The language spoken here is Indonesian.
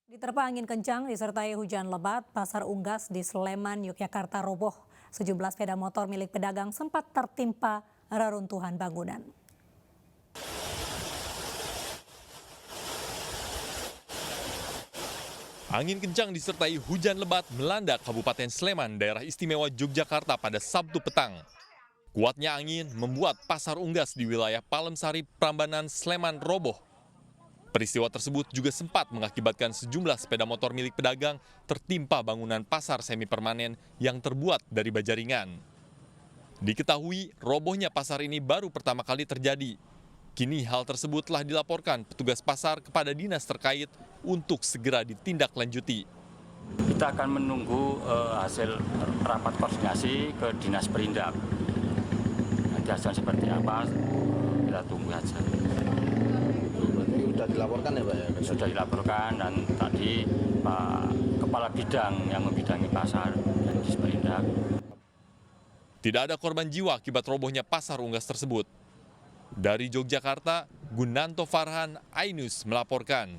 Diterpa angin kencang disertai hujan lebat, pasar Unggas di Sleman, Yogyakarta roboh. Sejumlah sepeda motor milik pedagang sempat tertimpa reruntuhan bangunan. Angin kencang disertai hujan lebat melanda Kabupaten Sleman, daerah istimewa Yogyakarta pada Sabtu petang. Kuatnya angin membuat pasar Unggas di wilayah Palemsari, Prambanan, Sleman roboh. Peristiwa tersebut juga sempat mengakibatkan sejumlah sepeda motor milik pedagang tertimpa bangunan pasar semi permanen yang terbuat dari baja ringan. Diketahui robohnya pasar ini baru pertama kali terjadi. Kini hal tersebut telah dilaporkan petugas pasar kepada dinas terkait untuk segera ditindaklanjuti. Kita akan menunggu hasil rapat koordinasi ke dinas perindak. Nanti hasil seperti apa, kita tunggu saja. Berarti sudah dilaporkan ya Pak ya? Sudah dilaporkan dan tadi Pak Kepala Bidang yang membidangi pasar dan dinas perindak. Tidak ada korban jiwa akibat robohnya pasar Unggas tersebut. Dari Yogyakarta, Gunanto Farhan, Ainus melaporkan.